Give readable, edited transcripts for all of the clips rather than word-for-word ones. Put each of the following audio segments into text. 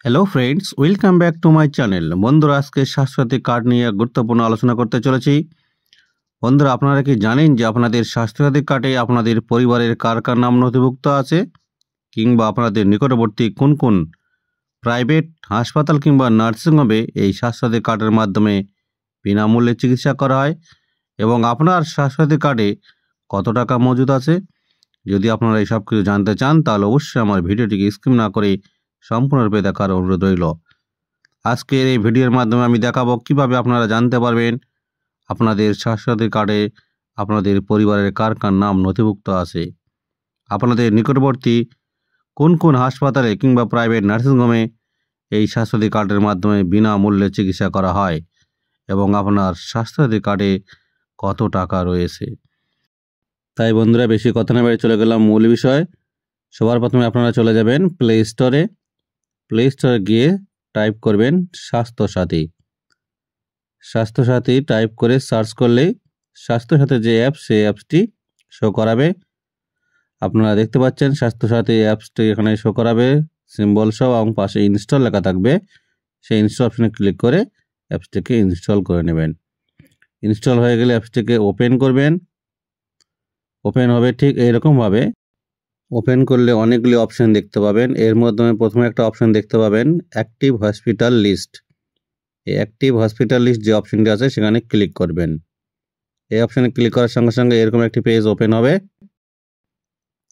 Hello friends, welcome back to my channel. বন্ধুরা, আজকে Swasthya Sathi card নিয়ে গুরুত্বপূর্ণ আলোচনা করতে চলেছি। বন্ধুরা, আপনারা কি জানেন যে আপনাদের স্বাস্থ্যসাথী কার্ডে আপনাদের পরিবারের কার কার নাম নথিভুক্ত আছে, কিংবা আপনাদের নিকটবর্তী কোন কোন প্রাইভেট হাসপাতাল কিংবা নার্সিংহোমে এই স্বাস্থ্যসাথী কার্ডের মাধ্যমে বিনামূল্যে চিকিৎসা করা হয়, এবং আপনার স্বাস্থ্যসাথী কার্ডে কত টাকা মজুদ আছে। যদি আপনারা এই সব কিছু জানতে চান, তাহলে অবশ্যই আমার ভিডিওটিকে স্কিপ না করে সম্পূর্ণরূপে দেখার অনুরোধ রইল। আজকের এই ভিডিওর মাধ্যমে আমি দেখাবো কিভাবে আপনারা জানতে পারবেন আপনাদের স্বাস্থ্যসাথী কার্ডে আপনাদের পরিবারের কার কার নাম নথিভুক্ত আছে, আপনাদের নিকটবর্তী কোন কোন হাসপাতালে কিংবা প্রাইভেট নার্সিংহোমে এই স্বাস্থ্যসাথী কার্ডের মাধ্যমে বিনামূল্যে চিকিৎসা করা হয়, এবং আপনার স্বাস্থ্যসাথী কার্ডে কত টাকা রয়েছে। তাই বন্ধুরা, বেশি কথা না বাড়ি চলে গেলাম মূল বিষয়। সবার প্রথমে আপনারা চলে যাবেন প্লে স্টোরে গিয়ে টাইপ করবেন স্বাস্থ্যসাথী টাইপ করে সার্চ করলেই স্বাস্থ্যসাথী যে অ্যাপ, সেই অ্যাপসটি শো করাবে। আপনারা দেখতে পাচ্ছেন স্বাস্থ্যসাথী অ্যাপসটি এখানে শো করাবে সিম্বল সহ, এবং পাশে ইনস্টল লেখা থাকবে। সেই ইনস্টল অপশনে ক্লিক করে অ্যাপসটিকে ইনস্টল করে নেবেন। ইনস্টল হয়ে গেলে অ্যাপসটিকে ওপেন করবেন। ওপেন হবে ঠিক এইরকমভাবে। ওপেন করলে অনেকগুলি অপশন দেখতে পাবেন। এর মাধ্যমে প্রথমে একটা অপশন দেখতে পাবেন অ্যাক্টিভ হসপিটাল লিস্ট। এই অ্যাক্টিভ হসপিটাল লিস্ট যে অপশনটি আছে সেখানে ক্লিক করবেন। এই অপশনে ক্লিক করার সঙ্গে সঙ্গে এরকম একটি পেজ ওপেন হবে।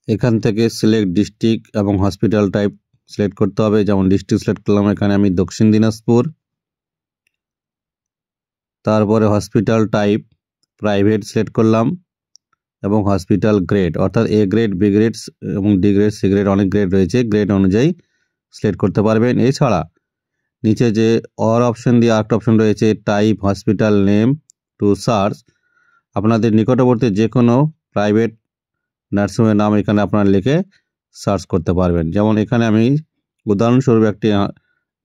এখান থেকে সিলেক্ট ডিস্ট্রিক্ট এবং হসপিটাল টাইপ সিলেক্ট করতে হবে। যেমন ডিস্ট্রিক্ট সিলেক্ট করলাম, এখানে আমি দক্ষিণ দিনাজপুর। তারপরে হসপিটাল টাইপ প্রাইভেট সিলেক্ট করলাম, এবং হসপিটাল গ্রেড, অর্থাৎ এ গ্রেড, বি গ্রেড এবং ডি গ্রেড, সি গ্রেড, অনেক গ্রেড রয়েছে, গ্রেড অনুযায়ী সিলেক্ট করতে পারবেন। এছাড়া নিচে যে অর অপশন দিয়ে আরেকটা অপশন রয়েছে type hospital name to search, আপনাদের নিকটবর্তী যে কোনো প্রাইভেট নার্সিংহোমের নাম এখানে আপনারা লিখে সার্চ করতে পারবেন। যেমন এখানে আমি উদাহরণস্বরূপ একটি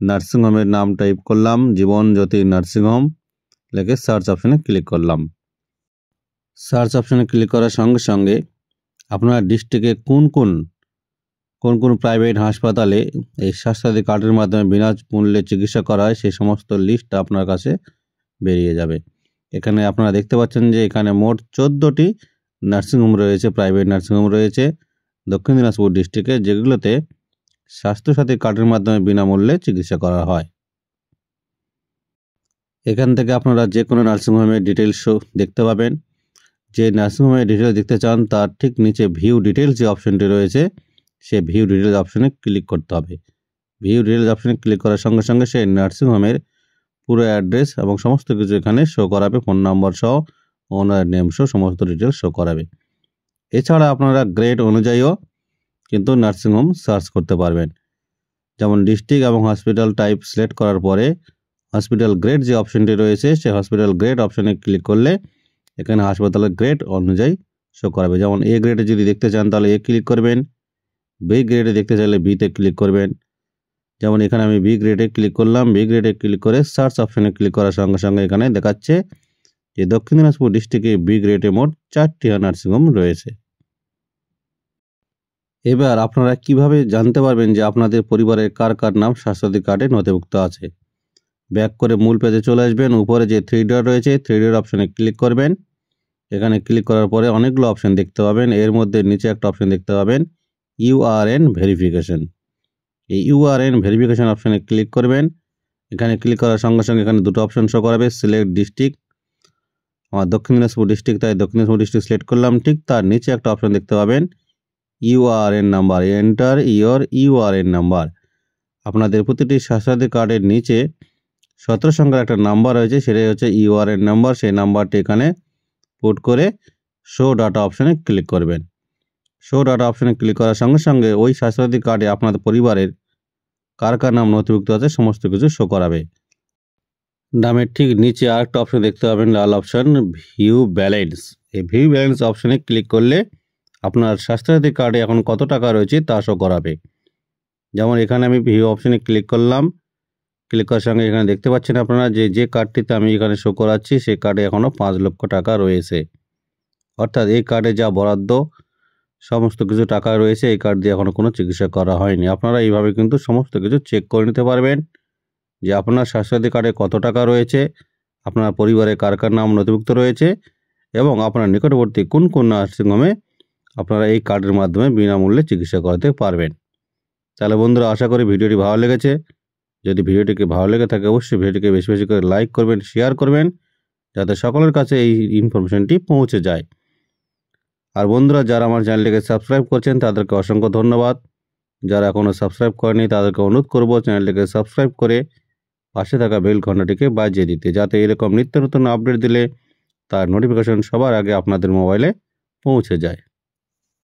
নার্সিংহোমের নাম টাইপ করলাম, জীবন জ্যোতি নার্সিংহোম, লিখে সার্চ অপশনে ক্লিক করলাম। সার্চ অপশনে ক্লিক করার সঙ্গে সঙ্গে আপনার ডিস্ট্রিক্টে কোন কোন প্রাইভেট হাসপাতালে এই স্বাস্থ্যসাথী কার্ডের মাধ্যমে বিনামূল্যে চিকিৎসা করা হয় সেই সমস্ত লিস্ট আপনার কাছে বেরিয়ে যাবে। এখানে আপনারা দেখতে পাচ্ছেন যে এখানে মোট 14টি নার্সিংহোম রয়েছে, প্রাইভেট নার্সিংহোম রয়েছে দক্ষিণ দিনাজপুর ডিস্ট্রিক্টে, যেগুলোতে স্বাস্থ্যসাথী কার্ডের মাধ্যমে বিনামূল্যে চিকিৎসা করা হয়। এখান থেকে আপনারা যে কোনো নার্সিংহোমের ডিটেলস দেখতে পাবেন। যে নার্সিংহোমের ডিটেলস দেখতে চান তার ঠিক নিচে ভিউ ডিটেলস যে অপশনটি রয়েছে, সে ভিউ ডিটেলস অপশনে ক্লিক করতে হবে। ভিউ ডিটেলস অপশনে ক্লিক করার সঙ্গে সঙ্গে সেই নার্সিংহোমের পুরো অ্যাড্রেস এবং সমস্ত কিছু এখানে শো করাবে, ফোন নাম্বার সহ, ওনার নেম সহ সমস্ত ডিটেলস শো করাবে। এছাড়া আপনারা গ্রেড অনুযায়ীও কিন্তু নার্সিংহোম সার্চ করতে পারবেন। যেমন ডিস্ট্রিক্ট এবং হসপিটাল টাইপ সিলেক্ট করার পরে হসপিটাল গ্রেড যে অপশনটি রয়েছে, সেই হসপিটাল গ্রেড অপশনে ক্লিক করলে এখানে হাসপাতালের গ্রেড অনুযায়ী শো করাবে। যেমন এ গ্রেডে যদি দেখতে চান তাহলে এ ক্লিক করবেন, বি গ্রেডে দেখতে চাইলে বিতে ক্লিক করবেন। যেমন এখানে আমি বি গ্রেডে ক্লিক করলাম। বি গ্রেডে ক্লিক করে সার্চ অপশনে ক্লিক করার সঙ্গে সঙ্গে এখানে দেখাচ্ছে যে দক্ষিণ দিনাজপুর ডিস্ট্রিক্টে বি গ্রেডে মোট 4টি নার্সিংহোম রয়েছে। এবার আপনারা কিভাবে জানতে পারবেন যে আপনাদের পরিবারের কার কার নাম স্বাস্থ্যসাথী কার্ডে নথিভুক্ত আছে? ব্যাক করে মূল পেজে চলে আসবেন। উপরে যে 3 ডট রয়েছে, 3 ডট অপশনে ক্লিক করবেন। এখানে ক্লিক করার পরে অনেকগুলো অপশন দেখতে পাবেন। এর মধ্যে নিচে একটা অপশন দেখতে পাবেন ইউআরএন ভেরিফিকেশন। এই ইউআরএন ভেরিফিকেশন অপশনে ক্লিক করবেন। এখানে ক্লিক করার সঙ্গে সঙ্গে এখানে দুটো অপশন শো করাবে, সিলেক্ট ডিস্ট্রিক্ট, আমার দক্ষিণ দিনাজপুর ডিস্ট্রিক্ট, তাই দক্ষিণ দিনাজপুর ডিস্ট্রিক্ট সিলেক্ট করলাম। ঠিক তার নিচে একটা অপশন দেখতে পাবেন URN number, enter your URN number. আপনাদের প্রতিটি স্বাস্থ্যসাথী কার্ডের নিচে 17 সংখ্যার একটা নাম্বার রয়েছে, সেটাই হচ্ছে ইউআরএন নাম্বার। সেই নাম্বারটি এখানে পুট করে শো ডাটা অপশনে ক্লিক করবেন। শো ডাটা অপশনে ক্লিক করার সঙ্গে সঙ্গে ওই স্বাস্থ্যসাথী কার্ডে আপনাদের পরিবারের কার কার নাম নথিভুক্ত আছে সমস্ত কিছু শো করাবে। নামের ঠিক নিচে আরেকটা অপশন দেখতে পাবেন, লাল অপশন, ভিউ ব্যালেন্স। এই ভিউ ব্যালেন্স অপশনে ক্লিক করলে আপনার স্বাস্থ্যসাথী কার্ডে এখন কত টাকা রয়েছে তা শো করাবে। যেমন এখানে আমি ভিউ অপশনে ক্লিক করলাম। ক্লিক করার সঙ্গে এখানে দেখতে পাচ্ছেন আপনারা যে কার্ডটিতে আমি এখানে শো করাচ্ছি সেই কার্ডে এখনও 5 লক্ষ টাকা রয়েছে। অর্থাৎ এই কার্ডে যা বরাদ্দ সমস্ত কিছু টাকা রয়েছে, এই কার্ড দিয়ে এখনও কোনো চিকিৎসা করা হয়নি। আপনারা এইভাবে কিন্তু সমস্ত কিছু চেক করে নিতে পারবেন যে আপনার স্বাস্থ্যসাথী কার্ডে কত টাকা রয়েছে, আপনার পরিবারে কার কার নাম নথিভুক্ত রয়েছে এবং আপনার নিকটবর্তী কোন কোন নার্সিংহোমে আপনারা এই কার্ডের মাধ্যমে বিনামূল্যে চিকিৎসা করাতে পারবেন। তাহলে বন্ধুরা, আশা করি ভিডিওটি ভালো লেগেছে। যদি ভিডিওটিকে ভালো লেগে থাকে অবশ্যই ভিডিওটিকে বেশি বেশি করে লাইক করবেন, শেয়ার করবেন, যাতে সকলের কাছে এই ইনফরমেশনটি পৌঁছে যায়। আর বন্ধুরা, যারা আমার চ্যানেলটিকে সাবস্ক্রাইব করছেন তাদেরকে অসংখ্য ধন্যবাদ। যারা এখনও সাবস্ক্রাইব করেনি তাদেরকে অনুরোধ করব চ্যানেলটিকে সাবস্ক্রাইব করে পাশে থাকা বেল ঘন্টাটিকে বাজিয়ে দিতে, যাতে এরকম নিত্য নতুন আপডেট দিলে তার নোটিফিকেশন সবার আগে আপনাদের মোবাইলে পৌঁছে যায়।